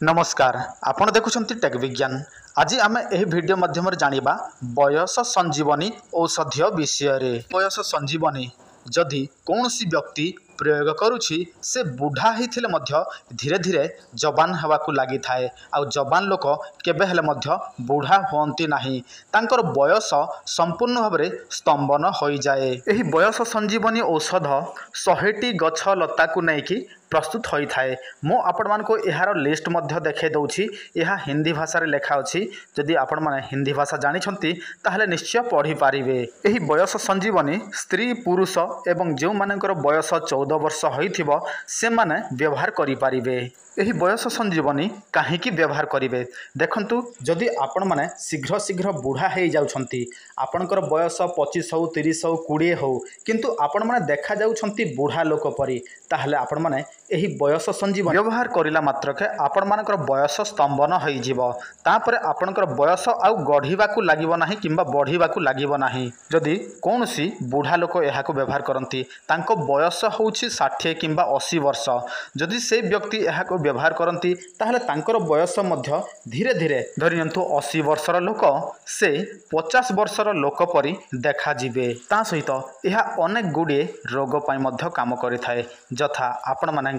नमस्कार आपण देखुछंती टेक विज्ञान। आज आम एही वीडियो माध्यम जानिबा बयस संजीवनी औषधीय विषय रे। बयस संजीवनी जदि कौनसी व्यक्ति प्रयोग करुछि से बुढ़ा होइथिले मध्य धीरे धीरे जवान हेबाकु लागि थाए आ जवान लोक केबे हेले मध्य बुढ़ा होंती नाही, तांकर बयस संपूर्ण भाव में स्तंभन हो जाए। एही बयस संजीवनी औषध 100टी गछ लता को लेकिन प्रस्तुत होता है। मु आपण मानको एहार लिस्ट मध्य देखे दउछि। यह हिंदी भाषा रे लेखा अछि। जदि आपण माने हिंदी भाषा जानिछंती ताहले निश्चय पढ़ी पारिबे। एही बयस संजीवनी स्त्री पुरुष एवं जो मानकर बयस 14 वर्ष होइथिबो से माने व्यवहार करि पारिबे। एही बयस संजीवनी काहेकि व्यवहार करिवे देखंतु। जदि आपण माने शीघ्र शीघ्र बुढ़ा हो जाउछंती, आपणकर बयस 25 हो 30 हो 20 हो, किंतु आपण माने देखा जाउछंती बुढ़ा लोक परी, ताहले आपण माने एही बयस संजीवनी व्यवहार करिला मात्रके आपण मानकर बयस स्तंभन हो जिवो। तापरे आपणकर बयस आउ गढ़िबाकू लागिबो नाही किंबा बढ़िबाकू लागिबो नाही। जदि कोनोसी बुढ़ा लोक एहाको व्यवहार करंती, तांको बयस होउछि 60 किंबा 80 वर्ष, जदि से व्यक्ति एहाको व्यवहार करती ताहले तांकर बयस मध्य धीरे धीरे धरियंतु 80 वर्षर लोक से 50 वर्षर लोक परी देखा जिवे। ता सहित यह अनेक गुड़िए रोग पाई मध्य काम करिथाए, जथा आपण मानकर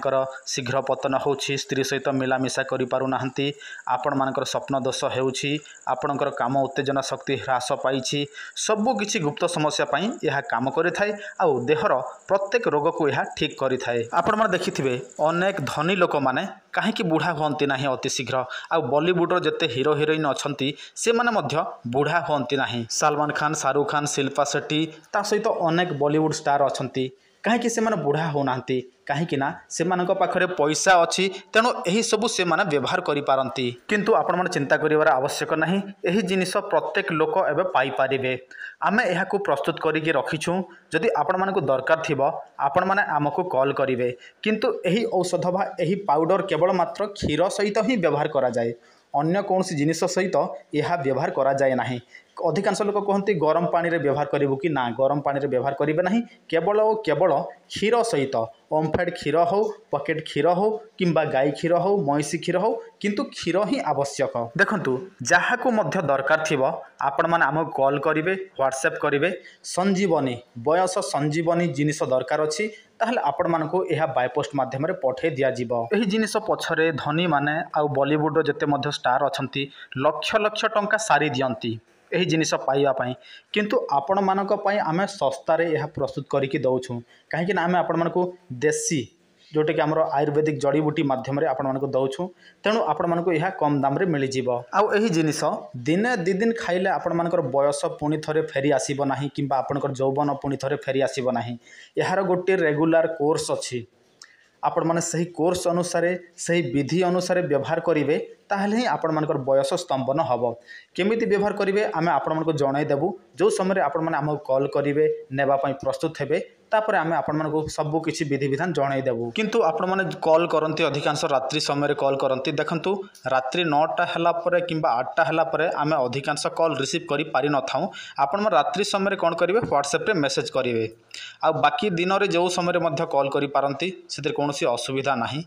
शीघ्र पतन होउछि, स्त्री सहित मिलामिशा करि पारु नाहंती, आपण मानकर स्वप्न दोष हेउछि, आपणकर काम उत्तेजना शक्ति ह्रास पाइछि, सबु किछि गुप्त समस्या पाई यह काम करिथाए आ देहर प्रत्येक रोग को यह ठीक करिथाए। आपण माने देखिथिबे अनेक धनी लोक माने काहेकि बुढ़ा होती ना अति शीघ्र। आ बॉलीवुड जिते हिरो हिरोइन अच्छा से माने मध्य बुढ़ा होती ना। सलमान खान, शाहरुख खान, शिल्पा शेट्टी ता सहित अनेक बॉलीवुड स्टार अच्छा कहीं से बुढ़ा होना कहीं से पाखरे पैसा अच्छी, तेणु यही सबू से व्यवहार करें। किंतु आपण मैंने चिंता कर आवश्यक ना, यही जिनिस प्रत्येक लोक एवं पाइपर। आमे यह प्रस्तुत करके रखीछू, जदि आपण मानक दरकार थिबो आपण माने आमको कॉल करेंगे। किंतु यही औषध बा यही पाउडर केवल मात्र क्षीर सहित ही व्यवहार करा जाए, अन्य कौन जिनिस सहित यह व्यवहार करा जाए नहीं। अधिकांश लोक कहते गरम पानी रे व्यवहार करिबु कि ना, गरम पानी रे व्यवहार करेंगे नहीं, केवल और केवल क्षीर सहित ओमफेड क्षीर हो, पकेट क्षीर हो किंबा गाई क्षीर हो, महिषी क्षीर हो, किंतु क्षीर ही आवश्यक। देखंतु जहाको मध्य दरकार थिबो आपण माने आमको कॉल करिवे, व्हाट्सएप करिवे। संजीवनी बयस संजीवनी जिनिस दरकार अछि ताहले आपण मानको यह बाय पोस्ट माध्यम रे पठे दिया जिवो। एही जिनिस पछरे धनी माने आ बॉलीवुड जते मध्य स्टार अछंती लक्ष लक्ष टंका सारी दियंती यही जिनिस पाइबा पई, किंतु आपण मानक पई आमे सस्ता रे यह प्रस्तुत करिकि दउछु। काहेकि ना आमे आपण मानको देसी जोटे कि आमर आयुर्वेदिक जड़ीबूटी माध्यम रे आपण मानको दउछु, तेणु आपण मानको यह कम दाम रे मिली जिवो। आ एही जिनिस दिने दि दिन खाइले आपण मानकर बयस पुणी थरे फेरी आसीबो नाही किंबा आपणकर यौवन पुणी थरे फेरी आसीबो नाही। यार गोटे रेगुलर कोर्स अछि, आपण माने सही कोर्स अनुसार सही विधि अनुसार व्यवहार करेंगे, ताहले ही आपण मानकर बयस स्तंभन हम। केमिति व्यवहार करेंगे आमे आपण मानको जणाई देबु। जो समय आपण माने हमको कॉल करेंगे नेबा पई प्रस्तुत हेबे, तापर आमे आपण मानको सब किछि विधि विधान जणाई देबु। किंतु आपण माने कॉल करंती अधिकांश रात्रि समय कॉल करंती। देखंतु रात्रि 9टा हला परे किंबा 8टा हला परे आमे अधिकांश कॉल रिसीव करि पारि न थाउ। आपण माने रात्रि समय कोन करिवे व्हाट्सएप रे मेसेज करिवे, आ बाकी दिन रे जो समय मध्य कॉल करि पारंती, सेतिर कोनोसी असुविधा नाही।